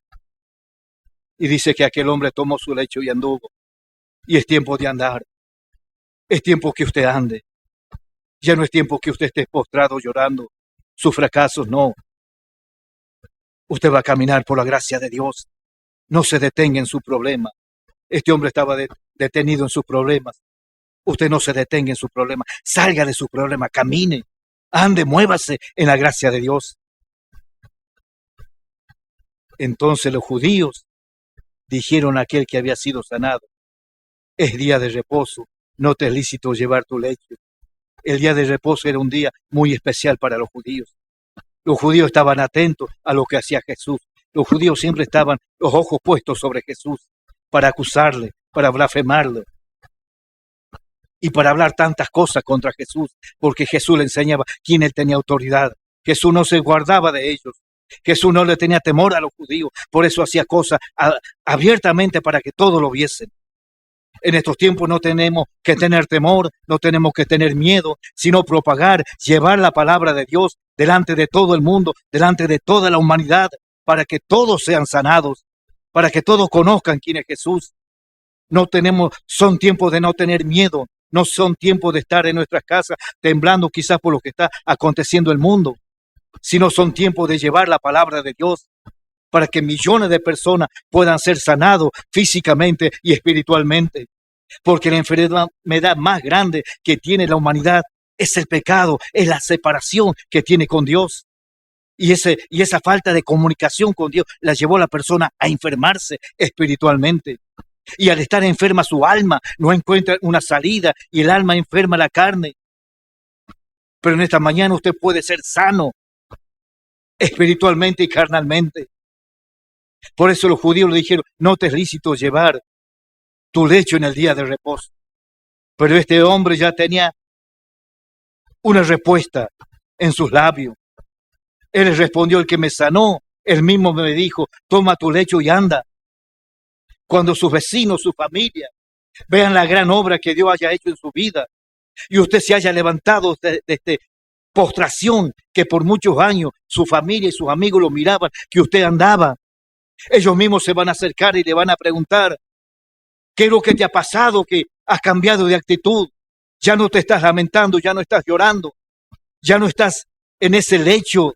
Y dice que aquel hombre tomó su lecho y anduvo. Y es tiempo de andar. Es tiempo que usted ande. Ya no es tiempo que usted esté postrado llorando sus fracasos, no. Usted va a caminar por la gracia de Dios. No se detenga en su problema. Este hombre estaba detenido en sus problemas. Usted no se detenga en su problema. Salga de su problema, camine, ande, muévase en la gracia de Dios. Entonces los judíos dijeron a aquel que había sido sanado: es día de reposo, no te es lícito llevar tu lecho. El día de reposo era un día muy especial para los judíos. Los judíos estaban atentos a lo que hacía Jesús. Los judíos siempre estaban los ojos puestos sobre Jesús para acusarle, para blasfemarlo y para hablar tantas cosas contra Jesús, porque Jesús le enseñaba quién él tenía autoridad. Jesús no se guardaba de ellos. Jesús no le tenía temor a los judíos, por eso hacía cosas abiertamente para que todos lo viesen. En estos tiempos no tenemos que tener temor, no tenemos que tener miedo, sino propagar, llevar la palabra de Dios delante de todo el mundo, delante de toda la humanidad, para que todos sean sanados, para que todos conozcan quién es Jesús. Son tiempos de no tener miedo, no son tiempos de estar en nuestras casas temblando quizás por lo que está aconteciendo en el mundo, sino son tiempos de llevar la palabra de Dios para que millones de personas puedan ser sanados físicamente y espiritualmente. Porque la enfermedad más grande que tiene la humanidad es el pecado, es la separación que tiene con Dios. Y esa falta de comunicación con Dios la llevó a la persona a enfermarse espiritualmente. Y al estar enferma su alma no encuentra una salida y el alma enferma la carne. Pero en esta mañana usted puede ser sano espiritualmente y carnalmente. Por eso los judíos le dijeron: no te es lícito llevar tu lecho en el día de reposo. Pero este hombre ya tenía una respuesta en sus labios. Él le respondió: el que me sanó, él mismo me dijo, toma tu lecho y anda. Cuando sus vecinos, su familia, vean la gran obra que Dios haya hecho en su vida y usted se haya levantado de esta postración que por muchos años su familia y sus amigos lo miraban, que usted andaba, ellos mismos se van a acercar y le van a preguntar: ¿qué es lo que te ha pasado que has cambiado de actitud? Ya no te estás lamentando, ya no estás llorando, ya no estás en ese lecho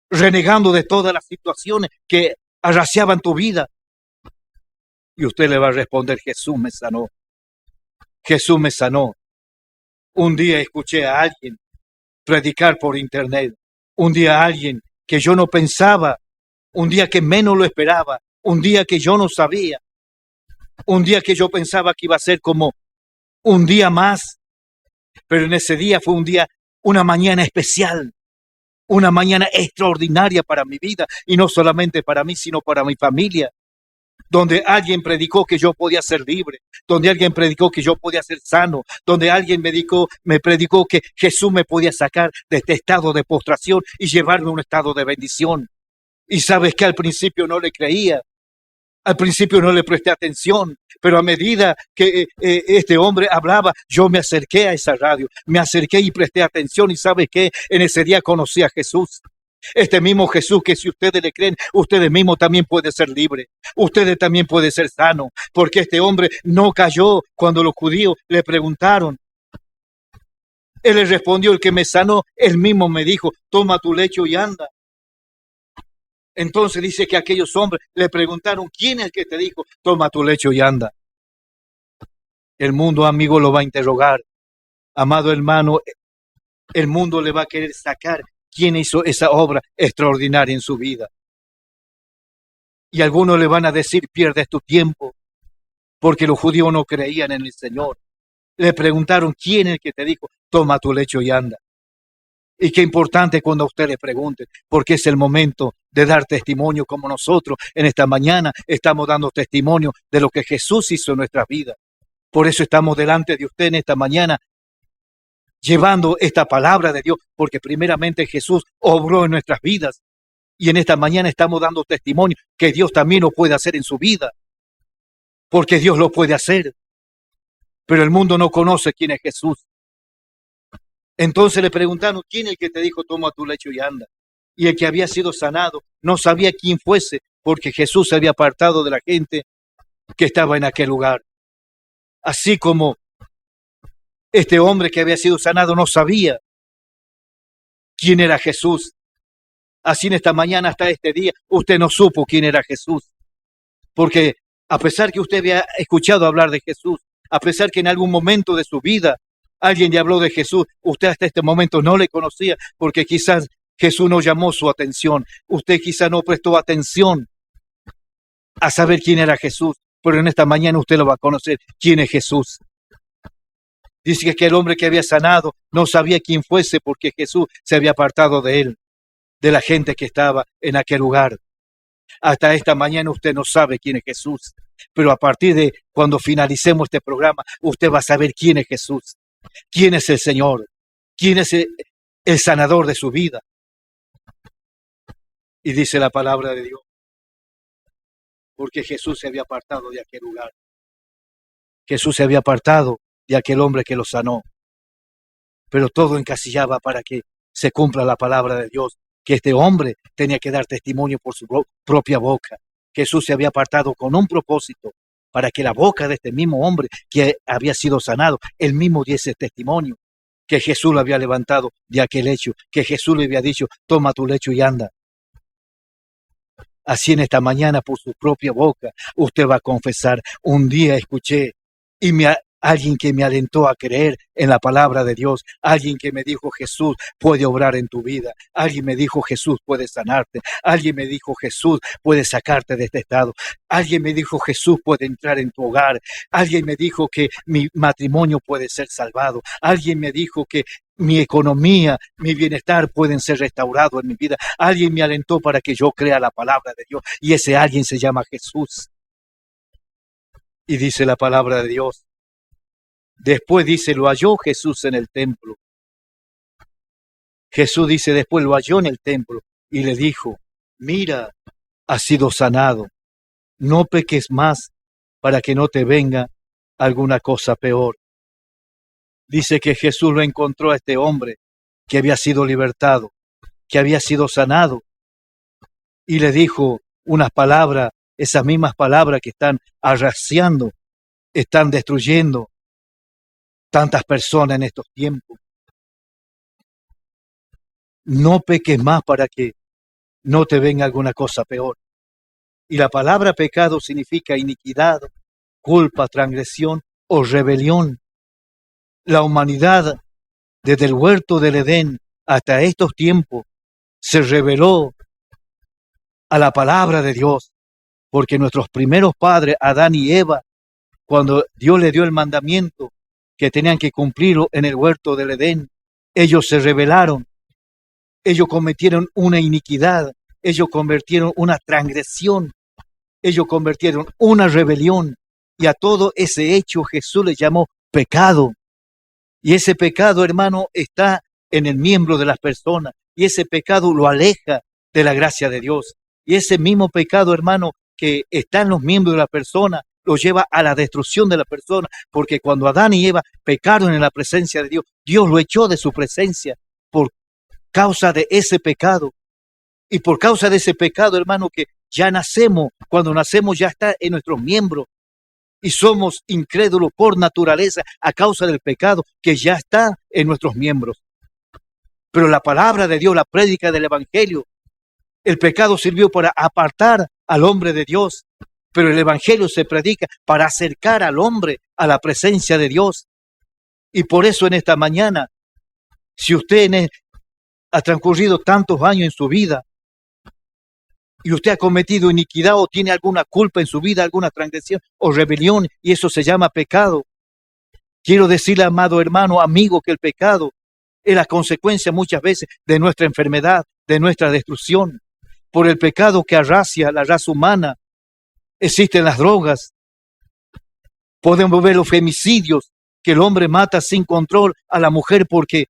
renegando de todas las situaciones que arrasaban tu vida. Y usted le va a responder: Jesús me sanó. Jesús me sanó. Un día escuché a alguien predicar por internet. Un día a alguien que yo no pensaba. Un día que menos lo esperaba. Un día que yo no sabía. Un día que yo pensaba que iba a ser como un día más. Pero en ese día fue un día, una mañana especial, una mañana extraordinaria para mi vida, y no solamente para mí, sino para mi familia, donde alguien predicó que yo podía ser libre, donde alguien predicó que yo podía ser sano, donde alguien me predicó que Jesús me podía sacar de este estado de postración y llevarme a un estado de bendición. Y sabes que al principio no le creía, al principio no le presté atención, pero a medida que este hombre hablaba, yo me acerqué a esa radio, me acerqué y presté atención, y ¿sabes qué? En ese día conocí a Jesús. Este mismo Jesús que si ustedes le creen, ustedes mismos también pueden ser libres, ustedes también pueden ser sanos, porque este hombre no cayó cuando los judíos le preguntaron. Él le respondió: el que me sanó, él mismo me dijo, toma tu lecho y anda. Entonces dice que aquellos hombres le preguntaron: ¿quién es el que te dijo, toma tu lecho y anda? El mundo, amigo, lo va a interrogar. Amado hermano, el mundo le va a querer sacar quién hizo esa obra extraordinaria en su vida. Y algunos le van a decir: pierdes tu tiempo, porque los judíos no creían en el Señor. Le preguntaron: ¿quién es el que te dijo, toma tu lecho y anda? Y qué importante cuando a usted le pregunte, porque es el momento de dar testimonio, como nosotros en esta mañana estamos dando testimonio de lo que Jesús hizo en nuestras vidas. Por eso estamos delante de usted en esta mañana, llevando esta palabra de Dios, porque primeramente Jesús obró en nuestras vidas. Y en esta mañana estamos dando testimonio que Dios también lo puede hacer en su vida, porque Dios lo puede hacer. Pero el mundo no conoce quién es Jesús. Entonces le preguntaron: ¿quién es el que te dijo, toma tu lecho y anda? Y el que había sido sanado no sabía quién fuese, porque Jesús se había apartado de la gente que estaba en aquel lugar. Así como este hombre que había sido sanado no sabía quién era Jesús, así en esta mañana, hasta este día, usted no supo quién era Jesús. Porque a pesar que usted había escuchado hablar de Jesús, a pesar que en algún momento de su vida alguien le habló de Jesús, usted hasta este momento no le conocía, porque quizás Jesús no llamó su atención, usted quizás no prestó atención a saber quién era Jesús, pero en esta mañana usted lo va a conocer, quién es Jesús. Dice que el hombre que había sanado no sabía quién fuese, porque Jesús se había apartado de él, de la gente que estaba en aquel lugar. Hasta esta mañana usted no sabe quién es Jesús, pero a partir de cuando finalicemos este programa, usted va a saber quién es Jesús, quién es el Señor, quién es el sanador de su vida. Y dice la palabra de Dios, porque Jesús se había apartado de aquel lugar. Jesús se había apartado de aquel hombre que lo sanó. Pero todo encasillaba para que se cumpla la palabra de Dios, que este hombre tenía que dar testimonio por su propia boca. Jesús se había apartado con un propósito, para que la boca de este mismo hombre que había sido sanado, él mismo diese testimonio, que Jesús lo había levantado de aquel lecho, que Jesús le había dicho, toma tu lecho y anda. Así en esta mañana, por su propia boca, usted va a confesar: un día escuché y alguien que me alentó a creer en la palabra de Dios, alguien que me dijo, Jesús puede obrar en tu vida, alguien me dijo, Jesús puede sanarte, alguien me dijo, Jesús puede sacarte de este estado, alguien me dijo, Jesús puede entrar en tu hogar, alguien me dijo que mi matrimonio puede ser salvado, alguien me dijo que mi economía, mi bienestar pueden ser restaurados en mi vida. Alguien me alentó para que yo crea la palabra de Dios, y ese alguien se llama Jesús. Y dice la palabra de Dios, después dice, lo halló Jesús en el templo. Jesús dice, después lo halló en el templo y le dijo, mira, has sido sanado, no peques más para que no te venga alguna cosa peor. Dice que Jesús lo encontró a este hombre que había sido libertado, que había sido sanado, y le dijo unas palabras, esas mismas palabras que están arrasando, están destruyendo tantas personas en estos tiempos. No peques más para que no te venga alguna cosa peor. Y la palabra pecado significa iniquidad, culpa, transgresión o rebelión. La humanidad, desde el huerto del Edén hasta estos tiempos, se rebeló a la palabra de Dios, porque nuestros primeros padres, Adán y Eva, cuando Dios le dio el mandamiento que tenían que cumplirlo en el huerto del Edén. Ellos se rebelaron, ellos cometieron una iniquidad, ellos convirtieron una transgresión, ellos convirtieron una rebelión, y a todo ese hecho Jesús le llamó pecado. Y ese pecado, hermano, está en el miembro de las personas, y ese pecado lo aleja de la gracia de Dios. Y ese mismo pecado, hermano, que está en los miembros de la persona, lo lleva a la destrucción de la persona, porque cuando Adán y Eva pecaron en la presencia de Dios, Dios lo echó de su presencia por causa de ese pecado. Y por causa de ese pecado, hermano, que ya nacemos, cuando nacemos ya está en nuestros miembros, y somos incrédulos por naturaleza a causa del pecado que ya está en nuestros miembros. Pero la palabra de Dios, la prédica del Evangelio, el pecado sirvió para apartar al hombre de Dios, pero el Evangelio se predica para acercar al hombre a la presencia de Dios. Y por eso en esta mañana, si usted ha transcurrido tantos años en su vida, y usted ha cometido iniquidad o tiene alguna culpa en su vida, alguna transgresión o rebelión, y eso se llama pecado, quiero decirle, amado hermano, amigo, que el pecado es la consecuencia muchas veces de nuestra enfermedad, de nuestra destrucción. Por el pecado que arracia la raza humana, existen las drogas. Podemos ver los femicidios, que el hombre mata sin control a la mujer porque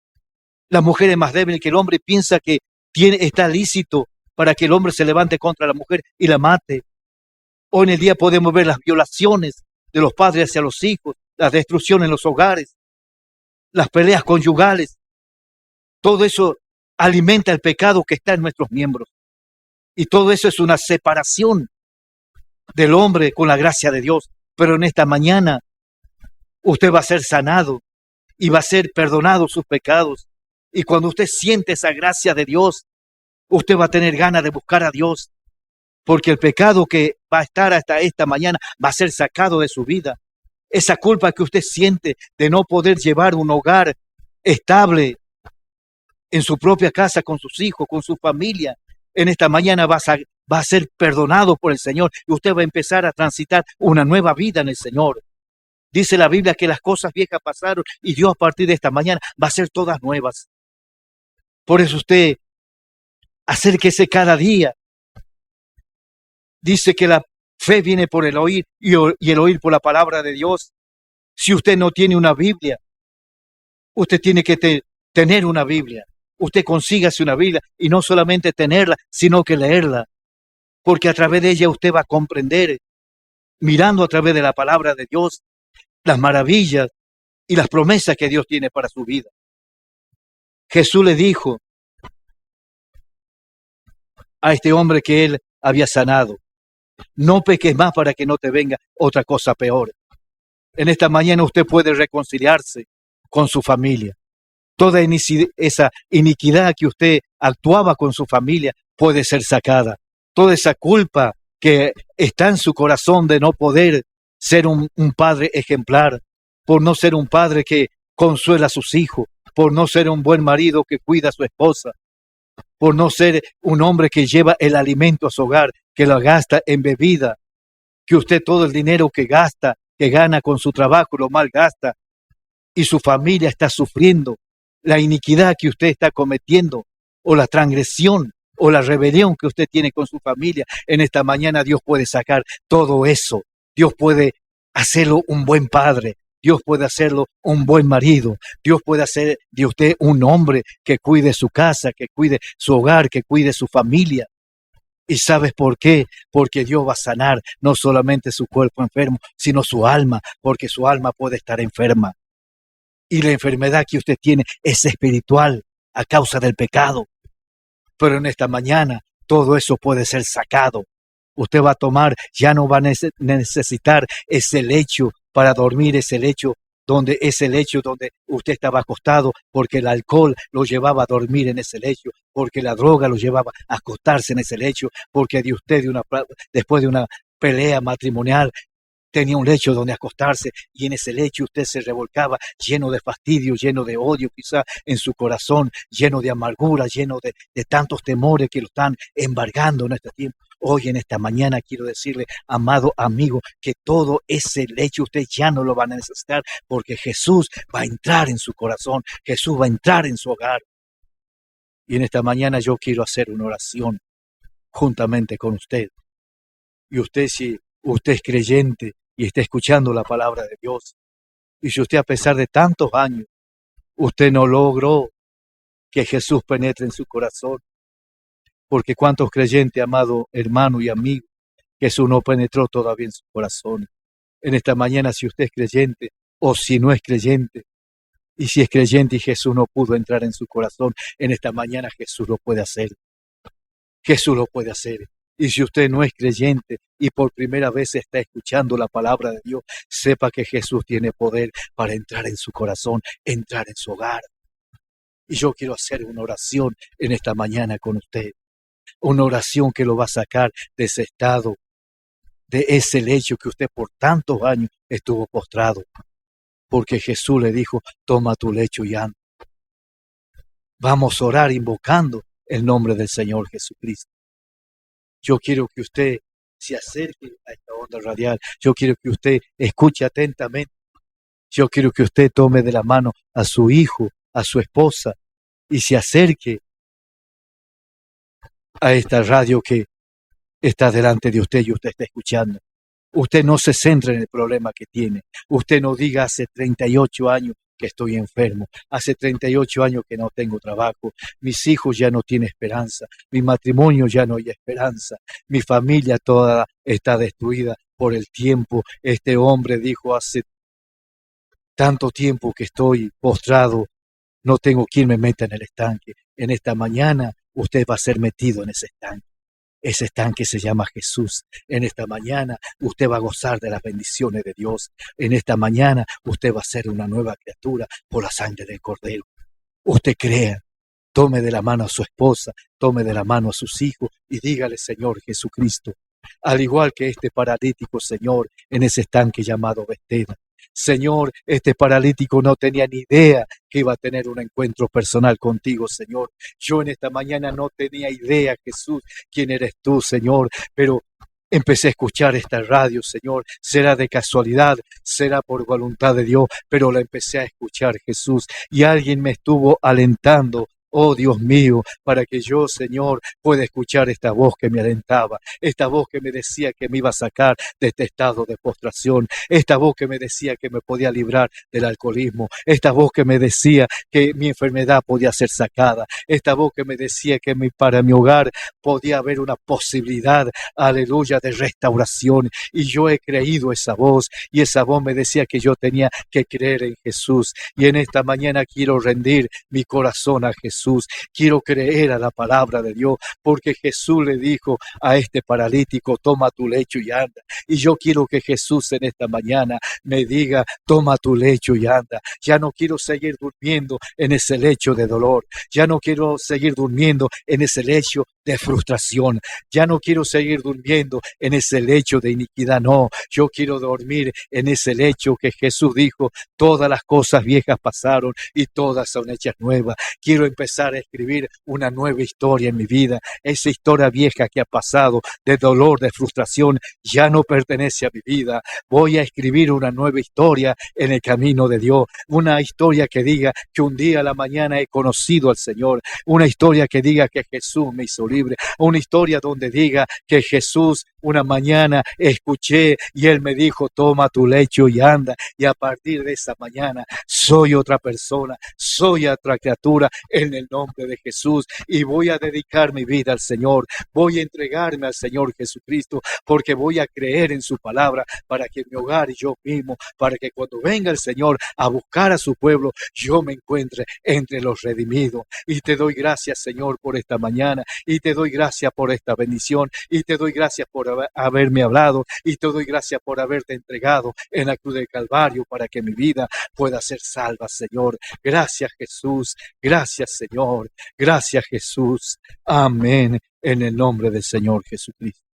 la mujer es más débil que el hombre, piensa que está lícito para que el hombre se levante contra la mujer y la mate. Hoy en el día podemos ver las violaciones de los padres hacia los hijos, la destrucción en los hogares, las peleas conyugales. Todo eso alimenta el pecado que está en nuestros miembros. Y todo eso es una separación del hombre con la gracia de Dios. Pero en esta mañana usted va a ser sanado y va a ser perdonado sus pecados. Y cuando usted siente esa gracia de Dios, usted va a tener ganas de buscar a Dios, porque el pecado que va a estar hasta esta mañana va a ser sacado de su vida. Esa culpa que usted siente de no poder llevar un hogar estable en su propia casa, con sus hijos, con su familia, en esta mañana va a ser perdonado por el Señor y usted va a empezar a transitar una nueva vida en el Señor. Dice la Biblia que las cosas viejas pasaron y Dios a partir de esta mañana va a ser todas nuevas. Por eso usted acérquese cada día. Dice que la fe viene por el oír y el oír por la palabra de Dios. Si usted no tiene una Biblia, usted tiene que tener una Biblia. Usted consígase una Biblia y no solamente tenerla, sino que leerla. Porque a través de ella usted va a comprender, mirando a través de la palabra de Dios, las maravillas y las promesas que Dios tiene para su vida. Jesús le dijo a este hombre que él había sanado: no peques más para que no te venga otra cosa peor. En esta mañana usted puede reconciliarse con su familia. Toda esa iniquidad que usted actuaba con su familia puede ser sacada. Toda esa culpa que está en su corazón de no poder ser un padre ejemplar, por no ser un padre que consuela a sus hijos, por no ser un buen marido que cuida a su esposa, por no ser un hombre que lleva el alimento a su hogar, que lo gasta en bebida, que usted todo el dinero que gasta, que gana con su trabajo, lo malgasta, y su familia está sufriendo la iniquidad que usted está cometiendo, o la transgresión, o la rebelión que usted tiene con su familia. En esta mañana Dios puede sacar todo eso. Dios puede hacerlo un buen padre. Dios puede hacerlo un buen marido. Dios puede hacer de usted un hombre que cuide su casa, que cuide su hogar, que cuide su familia. ¿Y sabes por qué? Porque Dios va a sanar no solamente su cuerpo enfermo, sino su alma, porque su alma puede estar enferma. Y la enfermedad que usted tiene es espiritual a causa del pecado. Pero en esta mañana todo eso puede ser sacado. Usted va a tomar, ya no va a necesitar ese lecho para dormir, ese lecho donde usted estaba acostado, porque el alcohol lo llevaba a dormir en ese lecho, porque la droga lo llevaba a acostarse en ese lecho, porque después de una pelea matrimonial tenía un lecho donde acostarse, y en ese lecho usted se revolcaba lleno de fastidio, lleno de odio quizá en su corazón, lleno de amargura, lleno de tantos temores que lo están embargando en este tiempo. Hoy en esta mañana quiero decirle, amado amigo, que todo ese lecho usted ya no lo va a necesitar, porque Jesús va a entrar en su corazón, Jesús va a entrar en su hogar. Y en esta mañana yo quiero hacer una oración juntamente con usted. Y usted, si usted es creyente y está escuchando la palabra de Dios, y si usted a pesar de tantos años, usted no logró que Jesús penetre en su corazón, porque cuántos creyentes, amado hermano y amigo, Jesús no penetró todavía en su corazón. En esta mañana, si usted es creyente o si no es creyente, y si es creyente y Jesús no pudo entrar en su corazón, en esta mañana Jesús lo puede hacer. Jesús lo puede hacer. Y si usted no es creyente y por primera vez está escuchando la palabra de Dios, sepa que Jesús tiene poder para entrar en su corazón, entrar en su hogar. Y yo quiero hacer una oración en esta mañana con usted. Una oración que lo va a sacar de ese estado, de ese lecho que usted por tantos años estuvo postrado. Porque Jesús le dijo, toma tu lecho y anda. Vamos a orar invocando el nombre del Señor Jesucristo. Yo quiero que usted se acerque a esta onda radial. Yo quiero que usted escuche atentamente. Yo quiero que usted tome de la mano a su hijo, a su esposa, y se acerque a esta radio que está delante de usted y usted está escuchando. Usted no se centre en el problema que tiene. Usted no diga hace 38 años que estoy enfermo, hace 38 años que no tengo trabajo, mis hijos ya no tienen esperanza, mi matrimonio ya no hay esperanza, mi familia toda está destruida por el tiempo. Este hombre dijo hace tanto tiempo que estoy postrado, no tengo quien me meta en el estanque. En esta mañana usted va a ser metido en ese estanque. Ese estanque se llama Jesús. En esta mañana usted va a gozar de las bendiciones de Dios. En esta mañana usted va a ser una nueva criatura por la sangre del Cordero. Usted crea, tome de la mano a su esposa, tome de la mano a sus hijos y dígale, Señor Jesucristo, al igual que este paralítico, Señor, en ese estanque llamado Betesda. Señor, este paralítico no tenía ni idea que iba a tener un encuentro personal contigo, Señor. Yo en esta mañana no tenía idea, Jesús, quién eres tú, Señor, pero empecé a escuchar esta radio, Señor. Será de casualidad, será por voluntad de Dios, pero la empecé a escuchar, Jesús, y alguien me estuvo alentando. Oh Dios mío, para que yo, Señor, pueda escuchar esta voz que me alentaba, esta voz que me decía que me iba a sacar de este estado de postración, esta voz que me decía que me podía librar del alcoholismo, esta voz que me decía que mi enfermedad podía ser sacada, esta voz que me decía que para mi hogar podía haber una posibilidad, aleluya, de restauración. Y yo he creído esa voz, y esa voz me decía que yo tenía que creer en Jesús. Y en esta mañana quiero rendir mi corazón a Jesús. Quiero creer a la palabra de Dios, porque Jesús le dijo a este paralítico, toma tu lecho y anda. Y yo quiero que Jesús en esta mañana me diga, toma tu lecho y anda. Ya no quiero seguir durmiendo en ese lecho de dolor. Ya no quiero seguir durmiendo en ese lecho de frustración. Ya no quiero seguir durmiendo en ese lecho de iniquidad. No, yo quiero dormir en ese lecho que Jesús dijo, todas las cosas viejas pasaron y todas son hechas nuevas. Quiero empezar a escribir una nueva historia en mi vida. Esa historia vieja que ha pasado de dolor, de frustración, ya no pertenece a mi vida. Voy a escribir una nueva historia en el camino de Dios. Una historia que diga que un día a la mañana he conocido al Señor. Una historia que diga que Jesús me hizo libre. Una historia donde diga que Jesús una mañana escuché y Él me dijo, toma tu lecho y anda. Y a partir de esa mañana soy otra persona, soy otra criatura en el nombre de Jesús. Y voy a dedicar mi vida al Señor. Voy a entregarme al Señor Jesucristo, porque voy a creer en su palabra para que mi hogar y yo mismo, para que cuando venga el Señor a buscar a su pueblo, yo me encuentre entre los redimidos. Y te doy gracias, Señor, por esta mañana, y te doy gracias por esta bendición, y te doy gracias por haberme hablado, y te doy gracias por haberte entregado en la cruz del Calvario para que mi vida pueda ser salva, Señor. Gracias, Jesús. Gracias, Señor. Gracias, Jesús. Amén. En el nombre del Señor Jesucristo.